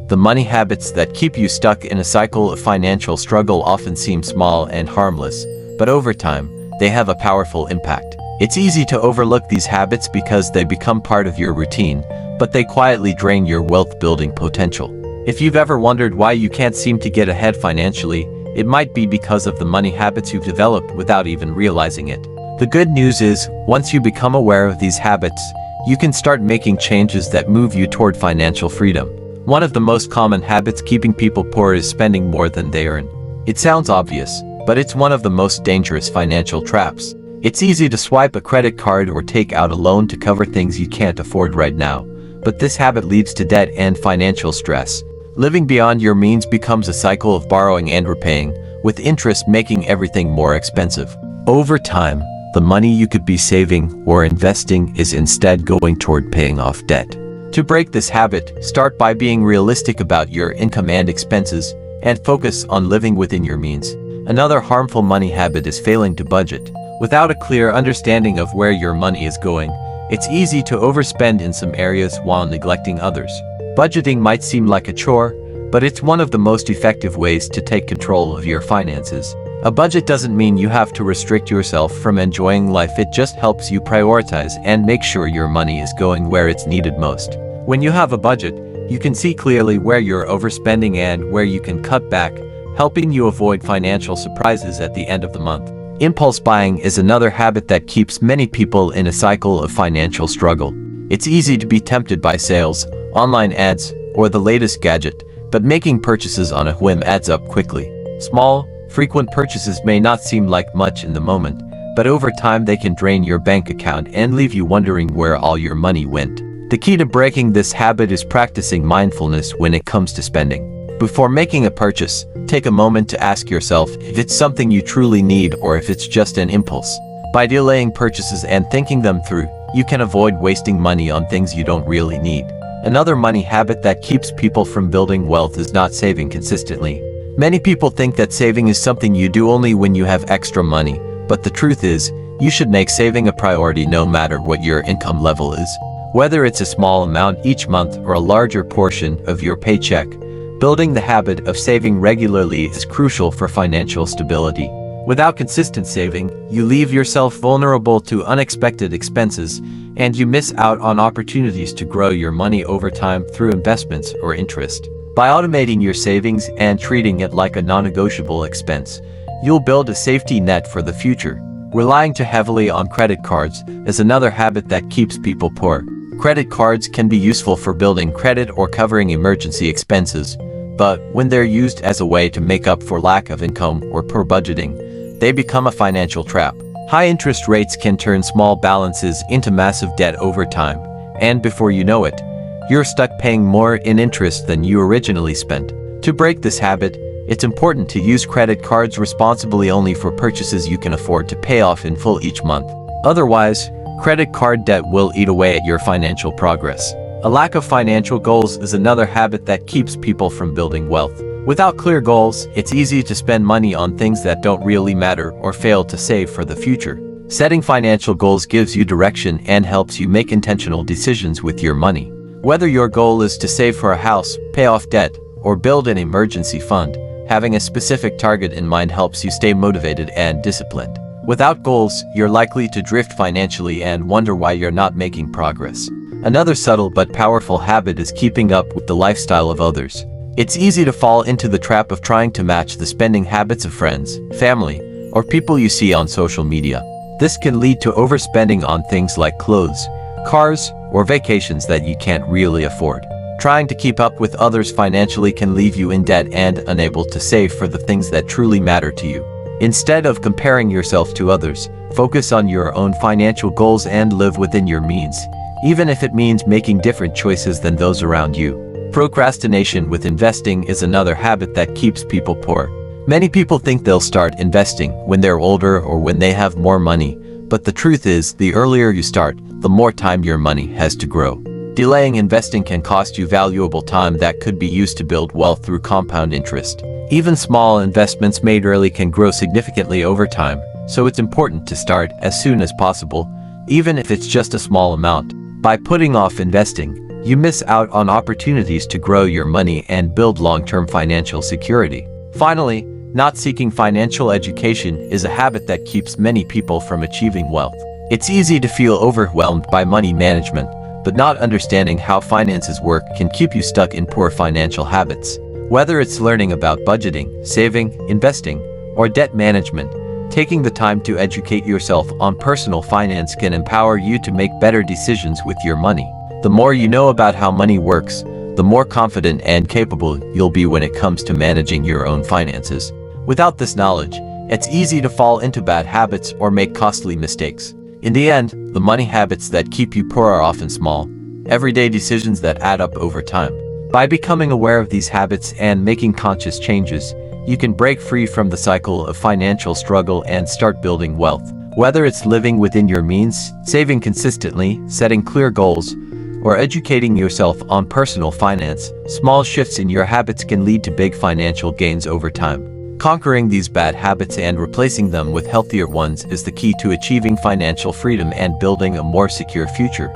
the money habits that keep you stuck in a cycle of financial struggle often seem small and harmless, but over time, they have a powerful impact. It's easy to overlook these habits because they become part of your routine, but they quietly drain your wealth-building potential. If you've ever wondered why you can't seem to get ahead financially, it might be because of the money habits you've developed without even realizing it. The good news is, once you become aware of these habits, you can start making changes that move you toward financial freedom. One of the most common habits keeping people poor is spending more than they earn. It sounds obvious, but it's one of the most dangerous financial traps. It's easy to swipe a credit card or take out a loan to cover things you can't afford right now, but this habit leads to debt and financial stress. Living beyond your means becomes a cycle of borrowing and repaying, with interest making everything more expensive. Over time, the money you could be saving or investing is instead going toward paying off debt. To break this habit, start by being realistic about your income and expenses, and focus on living within your means. Another harmful money habit is failing to budget. Without a clear understanding of where your money is going, it's easy to overspend in some areas while neglecting others. Budgeting might seem like a chore, but it's one of the most effective ways to take control of your finances. A budget doesn't mean you have to restrict yourself from enjoying life, it just helps you prioritize and make sure your money is going where it's needed most. When you have a budget, you can see clearly where you're overspending and where you can cut back, helping you avoid financial surprises at the end of the month. Impulse buying is another habit that keeps many people in a cycle of financial struggle. It's easy to be tempted by sales, online ads, or the latest gadget, but making purchases on a whim adds up quickly. Small, frequent purchases may not seem like much in the moment, but over time they can drain your bank account and leave you wondering where all your money went. The key to breaking this habit is practicing mindfulness when it comes to spending. Before making a purchase, take a moment to ask yourself if it's something you truly need or if it's just an impulse. By delaying purchases and thinking them through, you can avoid wasting money on things you don't really need. Another money habit that keeps people from building wealth is not saving consistently. Many people think that saving is something you do only when you have extra money, but the truth is, you should make saving a priority no matter what your income level is. Whether it's a small amount each month or a larger portion of your paycheck, building the habit of saving regularly is crucial for financial stability. Without consistent saving, you leave yourself vulnerable to unexpected expenses, and you miss out on opportunities to grow your money over time through investments or interest. By automating your savings and treating it like a non-negotiable expense, you'll build a safety net for the future. Relying too heavily on credit cards is another habit that keeps people poor. Credit cards can be useful for building credit or covering emergency expenses, but when they're used as a way to make up for lack of income or poor budgeting, they become a financial trap. High interest rates can turn small balances into massive debt over time, and before you know it, you're stuck paying more in interest than you originally spent. To break this habit, it's important to use credit cards responsibly, only for purchases you can afford to pay off in full each month. Otherwise, credit card debt will eat away at your financial progress. A lack of financial goals is another habit that keeps people from building wealth. Without clear goals, it's easy to spend money on things that don't really matter or fail to save for the future. Setting financial goals gives you direction and helps you make intentional decisions with your money. Whether your goal is to save for a house, pay off debt, or build an emergency fund, having a specific target in mind helps you stay motivated and disciplined. Without goals, you're likely to drift financially and wonder why you're not making progress. Another subtle but powerful habit is keeping up with the lifestyle of others. It's easy to fall into the trap of trying to match the spending habits of friends, family, or people you see on social media. This can lead to overspending on things like clothes, cars, or vacations that you can't really afford. Trying to keep up with others financially can leave you in debt and unable to save for the things that truly matter to you. Instead of comparing yourself to others, focus on your own financial goals and live within your means, even if it means making different choices than those around you. Procrastination with investing is another habit that keeps people poor. Many people think they'll start investing when they're older or when they have more money, but the truth is, the earlier you start, the more time your money has to grow. Delaying investing can cost you valuable time that could be used to build wealth through compound interest. Even small investments made early can grow significantly over time, so it's important to start as soon as possible, even if it's just a small amount. By putting off investing, you miss out on opportunities to grow your money and build long-term financial security. Finally, not seeking financial education is a habit that keeps many people from achieving wealth. It's easy to feel overwhelmed by money management, but not understanding how finances work can keep you stuck in poor financial habits. Whether it's learning about budgeting, saving, investing, or debt management, taking the time to educate yourself on personal finance can empower you to make better decisions with your money. The more you know about how money works, the more confident and capable you'll be when it comes to managing your own finances. Without this knowledge, it's easy to fall into bad habits or make costly mistakes. In the end, the money habits that keep you poor are often small, everyday decisions that add up over time. By becoming aware of these habits and making conscious changes, you can break free from the cycle of financial struggle and start building wealth. Whether it's living within your means, saving consistently, setting clear goals, or educating yourself on personal finance, small shifts in your habits can lead to big financial gains over time. Conquering these bad habits and replacing them with healthier ones is the key to achieving financial freedom and building a more secure future.